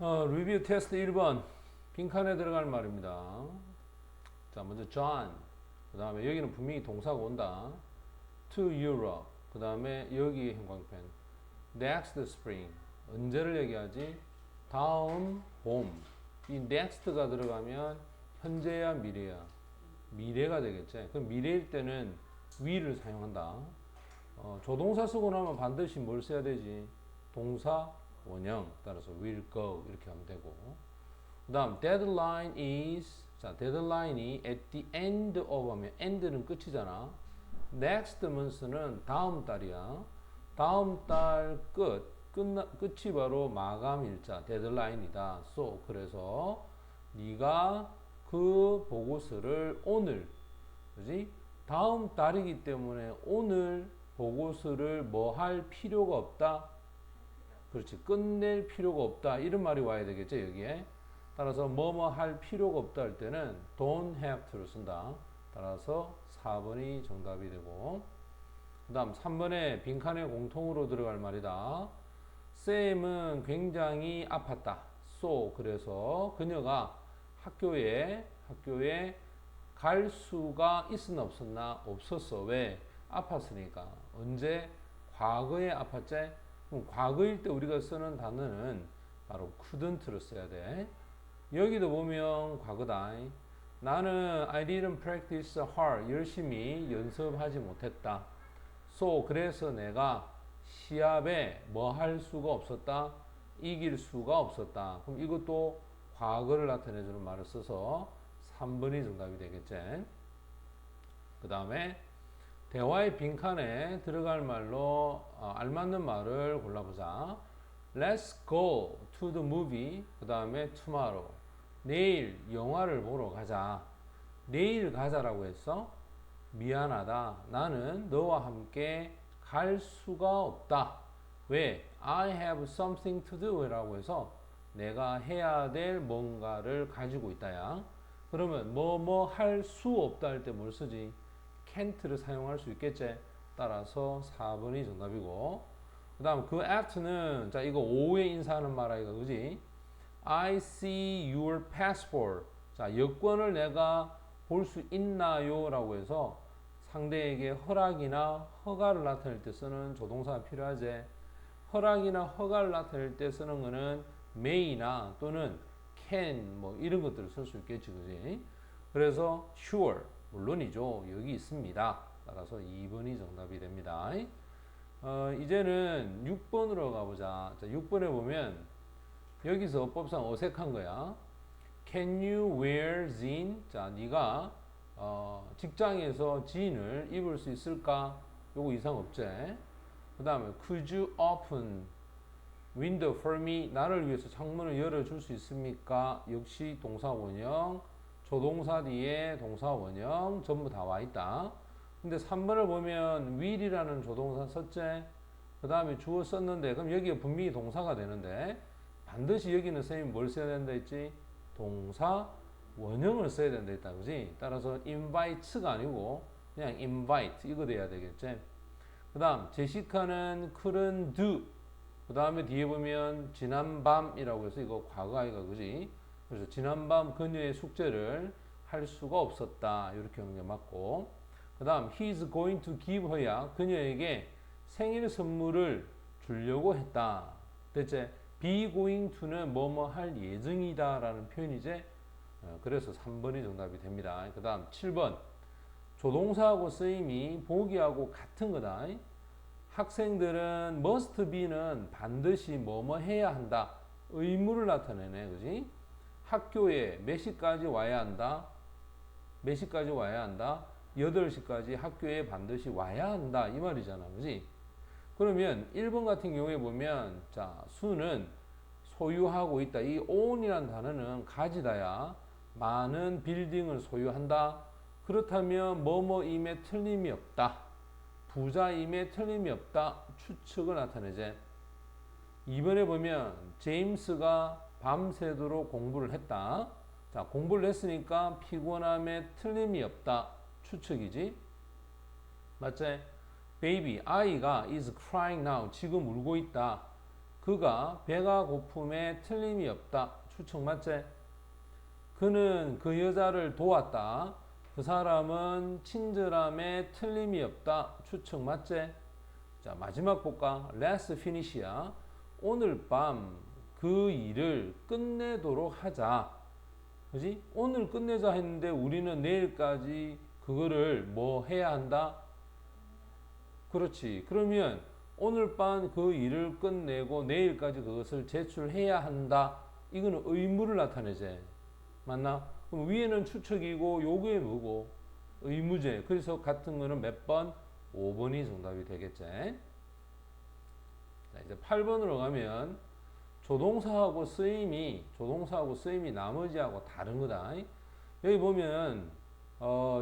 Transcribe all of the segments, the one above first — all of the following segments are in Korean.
리뷰 테스트 1번 빈칸에 들어갈 말입니다. 자, 먼저 John, 그 다음에 여기는 분명히 동사가 온다. To Europe, 그 다음에 여기 형광펜 Next spring, 언제를 얘기하지? 다음 봄. 이 next가 들어가면 현재야 미래야? 미래가 되겠지. 그럼 미래일 때는 will을 사용한다. 조동사 쓰고 나면 반드시 뭘 써야 되지? 동사 원형, 따라서 will go 이렇게 하면 되고, 그 다음 deadline is, 자 deadline이 at the end of 하면 end는 끝이잖아. next month는 다음 달이야. 다음 달 끝이 바로 마감 일자 데드라인이다. So 그래서 네가 그 보고서를 오늘, 그지? 다음 달이기 때문에 오늘 보고서를 뭐 할 필요가 없다. 그렇지. 끝낼 필요가 없다. 이런 말이 와야 되겠죠, 여기에. 따라서 뭐뭐 할 필요가 없다 할 때는 don't have to를 쓴다. 따라서 4번이 정답이 되고, 그 다음 3번에 빈칸에 공통으로 들어갈 말이다. 쌤은 굉장히 아팠다. So 그래서 그녀가 학교에 갈 수가 있었나 없었나? 없었어. 왜? 아팠으니까. 언제? 과거에 아팠지? 그럼 과거일 때 우리가 쓰는 단어는 바로 couldn't를 써야 돼. 여기도 보면 과거다. 나는 I didn't practice hard. 열심히 연습하지 못했다. So 그래서 내가 시합에 뭐 할 수가 없었다? 이길 수가 없었다. 그럼 이것도 과거를 나타내주는 말을 써서 3번이 정답이 되겠지. 그 다음에 대화의 빈칸에 들어갈 말로 알맞는 말을 골라보자. Let's go to the movie. 그 다음에 tomorrow. 내일 영화를 보러 가자. 내일 가자라고 했어. 미안하다. 나는 너와 함께 갈 수가 없다. 왜? I have something to do 라고 해서 내가 해야 될 뭔가를 가지고 있다야. 그러면 뭐 할 수 없다 할 때 뭘 쓰지? can't를 사용할 수 있겠지. 따라서 4번이 정답이고, 그 다음 그 after는, 자 이거 오후에 인사하는 말 아이가, 그지? I see your passport. 자, 여권을 내가 볼 수 있나요? 라고 해서 상대에게 허락이나 허가를 나타낼 때 쓰는 조동사가 필요하지. 허락이나 허가를 나타낼 때 쓰는 거는 may나 또는 can 뭐 이런 것들을 쓸 수 있겠지, 그지? 그래서 sure, 물론이죠. 여기 있습니다. 따라서 2번이 정답이 됩니다. 이제는 6번으로 가보자. 자, 6번에 보면 여기서 법상 어색한 거야. Can you wear jean? 자, 네가 직장에서 진을 입을 수 있을까? 요거 이상 없지. 그 다음에 Could you open window for me? 나를 위해서 창문을 열어줄 수 있습니까? 역시 동사 원형, 조동사 뒤에 동사 원형 전부 다 와 있다. 근데 3번을 보면 will이라는 조동사 썼지? 그 다음에 주어 썼는데, 그럼 여기가 분명히 동사가 되는데 반드시 여기는 선생님이 뭘 써야 된다 했지? 동사 원형을 써야 된다 했다, 그지? 따라서 invites가 아니고 그냥 invite 이거 돼야 되겠지? 그 다음 제시카는 couldn't do. 그 다음에 뒤에 보면 지난밤이라고 해서 이거 과거 아이가, 그지? 그래서 지난밤 그녀의 숙제를 할 수가 없었다, 이렇게 하는 게 맞고, 그 다음 he's going to give her야 그녀에게 생일 선물을 주려고 했다. 대체 be going to는 뭐뭐 할 예정이다 라는 표현이지. 그래서 3번이 정답이 됩니다. 그 다음 7번 조동사하고 쓰임이 보기하고 같은 거다. 학생들은 must be는 반드시 뭐뭐 해야 한다, 의무를 나타내네, 그지? 학교에 몇 시까지 와야 한다? 몇 시까지 와야 한다? 8시까지 학교에 반드시 와야 한다, 이 말이잖아, 그지? 그러면 1번 같은 경우에 보면, 자, 수는 소유하고 있다. 이 own이라는 단어는 가지다야. 많은 빌딩을 소유한다. 그렇다면 뭐뭐임에 틀림이 없다. 부자임에 틀림이 없다. 추측을 나타내지. 2번에 보면 제임스가 밤새도록 공부를 했다. 자, 공부를 했으니까 피곤함에 틀림이 없다. 추측이지. 맞지? baby, 아이가 is crying now. 지금 울고 있다. 그가 배가 고픔에 틀림이 없다. 추측 맞지? 그는 그 여자를 도왔다. 그 사람은 친절함에 틀림이 없다. 추측 맞지? 자, 마지막 볼까? Let's finish야. 오늘 밤 그 일을 끝내도록 하자. 그지? 오늘 끝내자 했는데 우리는 내일까지 그거를 뭐 해야 한다? 그렇지. 그러면 오늘 밤 그 일을 끝내고 내일까지 그것을 제출해야 한다. 이거는 의무를 나타내지. 맞나? 그럼 위에는 추측이고 요게 뭐고? 의무제. 그래서 같은 거는 몇 번? 5번이 정답이 되겠지. 자, 이제 8번으로 가면 조동사하고 쓰임이 나머지하고 다른 거다. 여기 보면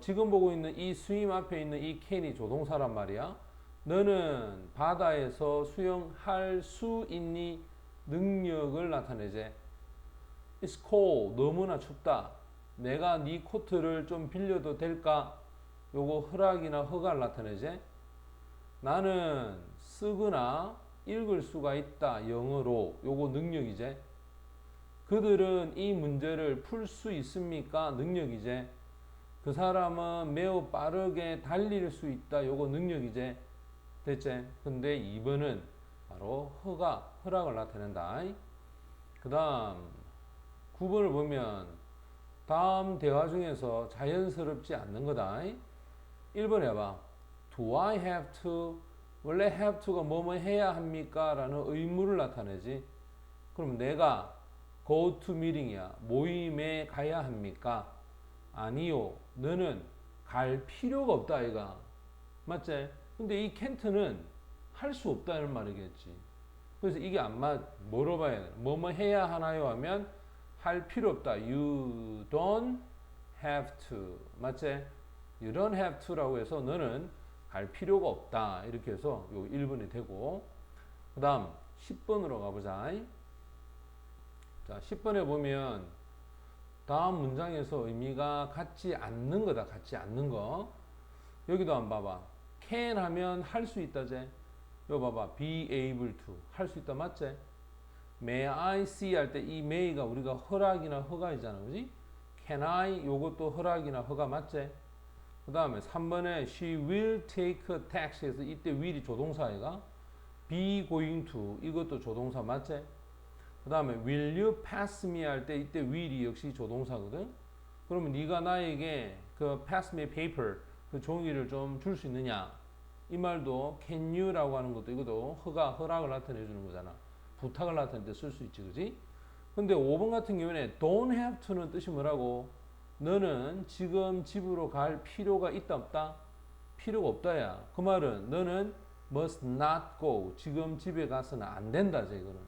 지금 보고 있는 이 스임 앞에 있는 이 캔이 조동사란 말이야. 너는 바다에서 수영할 수 있니? 능력을 나타내지. It's cold. 너무나 춥다. 내가 네 코트를 좀 빌려도 될까? 요거 허락이나 허가를 나타내지. 나는 쓰거나 읽을 수가 있다. 영어로. 요거 능력이지. 그들은 이 문제를 풀 수 있습니까? 능력이지. 그 사람은 매우 빠르게 달릴 수 있다. 요거 능력이지. 됐지? 근데 2번은 바로 허락을 나타낸다. 그 다음 9번을 보면 다음 대화 중에서 자연스럽지 않는 거다. 1번 해봐. Do I have to? 원래 have to가 뭐뭐 해야 합니까? 라는 의무를 나타내지. 그럼 내가 go to meeting이야. 모임에 가야 합니까? 아니요. 너는 갈 필요가 없다 아이가. 맞지? 근데 이 can't는 할 수 없다는 말이겠지. 그래서 이게 안 뭐로 봐야 돼? 뭐뭐 해야 하나요? 하면 할 필요 없다. You don't have to. 맞지? You don't have to라고 해서 너는 갈 필요가 없다. 이렇게 해서 요 1번이 되고, 그 다음 10번으로 가보자. 자, 10번에 보면 다음 문장에서 의미가 같지 않는 거다. 같지 않는 거. 여기도 한번 봐봐. can 하면 할 수 있다제. 요 봐봐. be able to. 할 수 있다. 맞지? may I see 할 때 이 may가 우리가 허락이나 허가이잖아. 그지? can I 요것도 허락이나 허가 맞지? 그 다음에 3번에 she will take a taxi에서 이때 will이 조동사이가 be going to 이것도 조동사 맞지? 그 다음에 will you pass me 할 때 이때 will이 역시 조동사거든. 그러면 네가 나에게 그 pass me paper 그 종이를 좀 줄 수 있느냐? 이 말도 can you라고 하는 것도 이것도 허락을 나타내 주는 거잖아. 부탁을 나타낼 때 쓸 수 있지, 그지? 근데 5번 같은 경우에 don't have to는 뜻이 뭐라고? 너는 지금 집으로 갈 필요가 있다 없다? 필요가 없다야. 그 말은 너는 must not go. 지금 집에 가서는 안 된다, 이거는.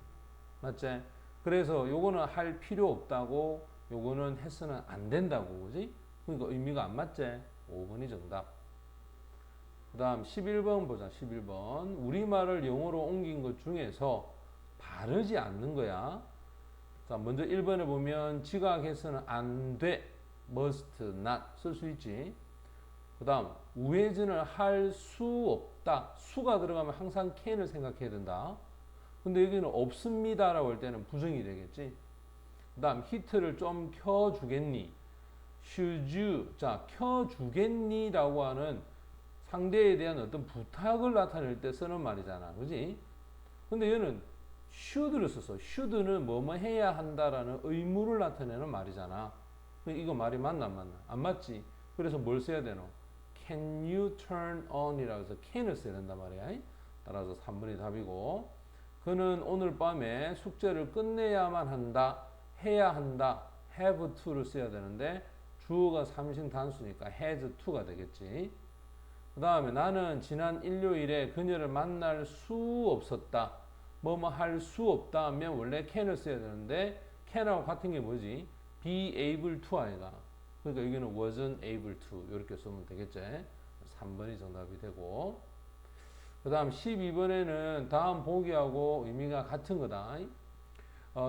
맞지? 그래서 요거는 할 필요 없다고, 요거는 해서는 안 된다고, 그지? 그러니까 의미가 안 맞지? 5번이 정답. 그 다음 11번 보자. 11번. 우리말을 영어로 옮긴 것 중에서 바르지 않는 거야. 자, 먼저 1번에 보면 지각해서는 안 돼. must not 쓸 수 있지. 그 다음 우회전을 할 수 없다. 수가 들어가면 항상 can을 생각해야 된다. 근데 여기는 없습니다 라고 할 때는 부정이 되겠지. 그 다음 히트를 좀 켜주겠니? should you. 자, 켜주겠니 라고 하는 상대에 대한 어떤 부탁을 나타낼 때 쓰는 말이잖아. 그지? 근데 얘는 should를 썼어. should는 뭐뭐 해야 한다라는 의무를 나타내는 말이잖아. 이거 말이 맞나 안 맞나? 안 맞지? 그래서 뭘 써야 되노? Can you turn on 이라고 해서 can을 써야 된단 말이야. 따라서 3번이 답이고, 그는 오늘 밤에 숙제를 끝내야만 한다. 해야 한다. have to를 써야 되는데 주어가 삼신 단수니까 has to가 되겠지. 그 다음에 나는 지난 일요일에 그녀를 만날 수 없었다. 뭐뭐 할 수 없다 하면 원래 can을 써야 되는데 can하고 같은 게 뭐지? be able to 아이가. 그러니까 여기는 wasn't able to 이렇게 쓰면 되겠지. 3번이 정답이 되고, 그 다음 12번에는 다음 보기하고 의미가 같은 거다.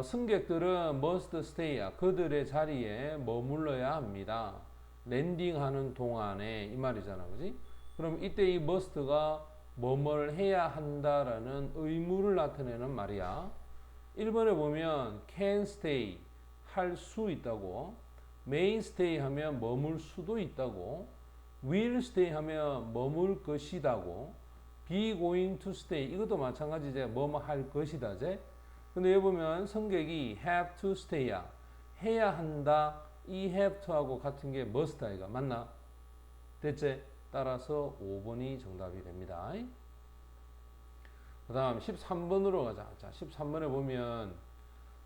승객들은 must stay야. 그들의 자리에 머물러야 합니다. 랜딩하는 동안에 이 말이잖아. 그지? 그럼 이때 이 must가 뭐뭘 해야 한다라는 의무를 나타내는 말이야. 1번에 보면 can stay 할 수 있다고, may stay 하면 머물 수도 있다고, will stay 하면 머물 것이다고, be going to stay 이것도 마찬가지제 뭐뭐 할 것이다 제. 근데 여기 보면 성격이 have to stay야. 해야 한다. 이 have to하고 같은 게 must 아이가 맞나? 됐지? 따라서 5번이 정답이 됩니다. 그 다음 13번으로 가자. 자, 13번에 보면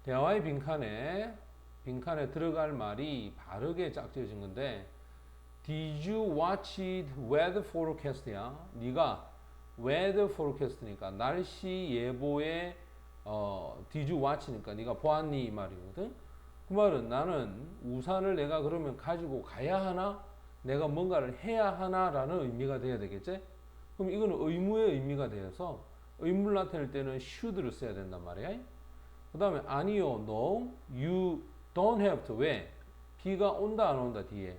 대화의 빈칸에 들어갈 말이 바르게 짝지어진 건데 Did you watch it weather forecast야? 네가 weather forecast니까 날씨 예보에 Did you watch니까 네가 보았니 이 말이거든. 그 말은 나는 우산을 내가 그러면 가지고 가야 하나? 내가 뭔가를 해야 하나라는 의미가 돼야 되겠지? 그럼 이거는 의무의 의미가 되어서 의무를 나타낼 때는 should를 써야 된단 말이야. 그 다음에 아니요, no, you don't have to. 왜? 비가 온다 안 온다 뒤에.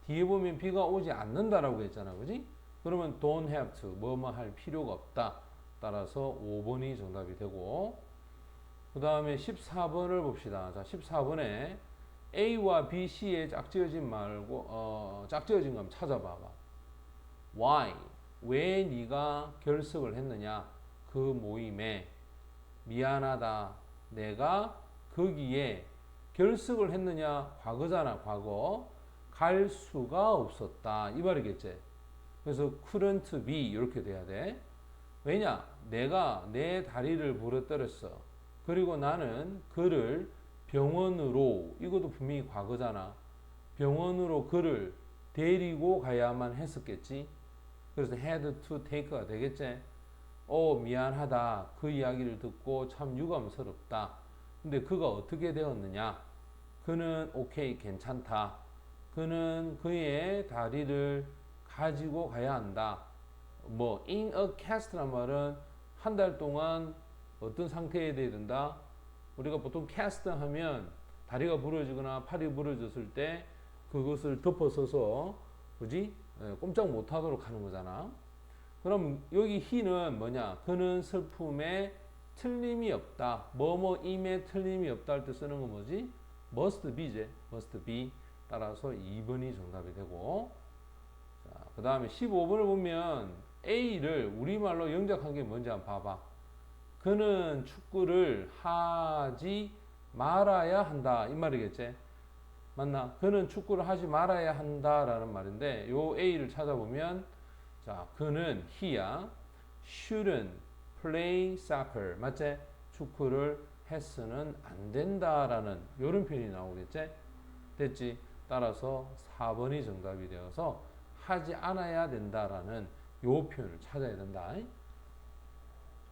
뒤에 보면 비가 오지 않는다라고 했잖아, 그지? 그러면 don't have to, 뭐뭐 할 필요가 없다. 따라서 5번이 정답이 되고, 그 다음에 14번을 봅시다. 자, 14번에 A와 B, C에 짝지어진 말고 짝지어진 거 한번 찾아봐봐. Why? 왜 네가 결석을 했느냐? 그 모임에 미안하다. 내가 거기에 결석을 했느냐? 과거잖아, 과거. 갈 수가 없었다. 이 말이겠지. 그래서 couldn't be 이렇게 돼야 돼. 왜냐? 내가 내 다리를 부러뜨렸어. 그리고 나는 그를 병원으로, 이것도 분명히 과거잖아. 병원으로 그를 데리고 가야만 했었겠지. 그래서 had to take가 되겠지. 미안하다. 그 이야기를 듣고 참 유감스럽다. 근데 그가 어떻게 되었느냐? 그는 오케이, 괜찮다. 그는 그의 다리를 가지고 가야 한다. 뭐 in a cast란 말은 한 달 동안 어떤 상태에 대해 된다? 우리가 보통 cast 하면 다리가 부러지거나 팔이 부러졌을 때 그것을 덮어서서 그지? 꼼짝 못하도록 하는 거잖아. 그럼 여기 he는 뭐냐? 그는 슬픔에 틀림이 없다. 뭐뭐임에 틀림이 없다 할 때 쓰는 건 뭐지? must be제. must be. 따라서 2번이 정답이 되고, 그 다음에 15번을 보면 A를 우리말로 영작한 게 뭔지 한번 봐봐. 그는 축구를 하지 말아야 한다. 이 말이겠지? 맞나? 그는 축구를 하지 말아야 한다라는 말인데, 요 A를 찾아보면, 자, 그는 he야. shouldn't play soccer. 맞지? 축구를 해서는 안 된다라는 요런 표현이 나오겠지? 됐지? 따라서 4번이 정답이 되어서 하지 않아야 된다라는 요 표현을 찾아야 된다.